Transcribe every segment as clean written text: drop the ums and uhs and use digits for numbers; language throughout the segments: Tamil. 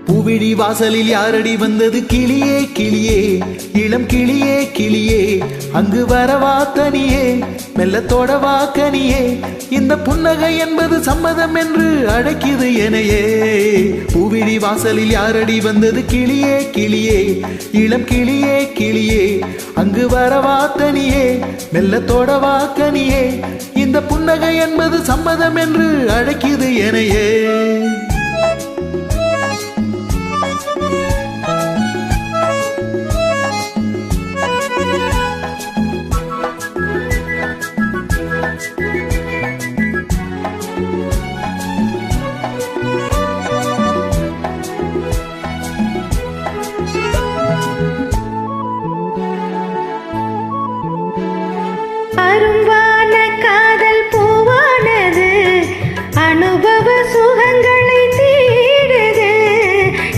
பூவிழி வாசலில் யாரடி வந்தது கிளியே கிளியே, இளம் கிளியே கிளியே, அங்கு வரவா தனியே, மெல்லத்தோடவா கனியே, இந்த புன்னகை என்பது சம்மதம் என்று அழைக்குது எனையே. பூவிழி வாசலில் யாரடி வந்தது கிளியே கிளியே, இளம் கிளியே கிளியே, அங்கு வரவா தனியே, மெல்லத்தோடவா கனியே, இந்த புன்னகை என்பது சம்மதம் என்று அழைக்குது எனையே. அரும்பான காதல் பூவானது, அனுபவ சுகங்களை தேடுது,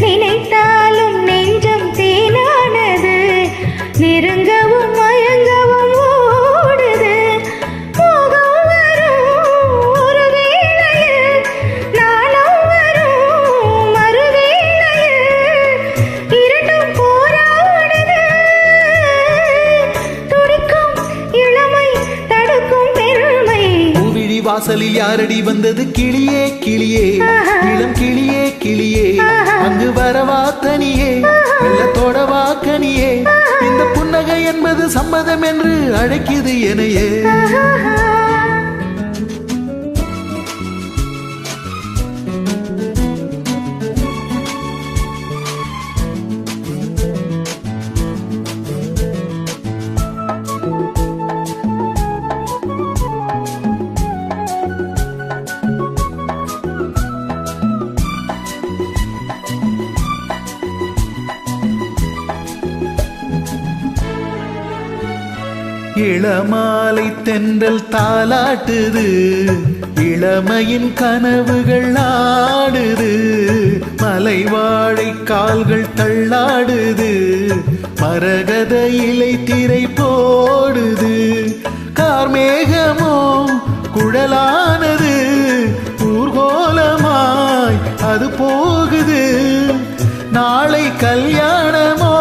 நினைத்தாலும் நெஞ்சம் தேனானது, நெருங்கவும் மயங்கவும் ஓடுது. மோகம் வரும் ஒரு வேளையில், நாணம் வரும் மறுவேளையில், இரண்டும் போராடுது. துடிக்கும் இளமை தடுக்கும் பெருமை. பூவிழி வாசலில் யாரடி வந்தது கிளியே கிளியே, இளம் கிளியே கிளியே, அங்கு வரவா தனியே, மெல்லத்தோடவா கனியே, இந்த புன்னகை என்பது சம்மதம் என்று அழைக்குது எனையே. இளமாலை தென்றல் தாலாட்டுது, இளமையின் கனவுகள் ஆடுது, மலை வாழை கால்கள் தள்ளாடுது, மரகத இலை திரை போடுது, கார்மேகமோ குழலானது, ஊர்கோலமாய் அது போகுது, நாளை கல்யாணமோ,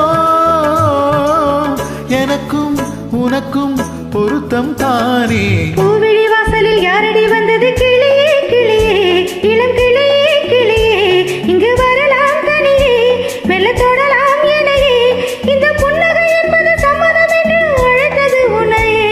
எனக்கும் உனக்கும் பொருத்தம் தானே. பூவிழி வாசலில் யாரடி வந்தது கிளியே கிளியே, இளம் கிளியே கிளியே, இங்கு வரலாம் தனியே, மெல்ல தொடலாம் எனையே, இந்த புன்னகை என்பது சம்மதம் என்று அழைத்தது உன்னையே.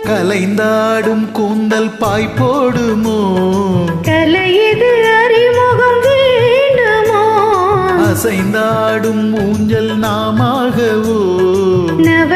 கலைந்தாடும் கூந்தல் பாய் போடுமோ, கலையது அறிமுகம் வேண்டுமோ, அசைந்தாடும் ஊஞ்சல் நாமாகவோ, நவ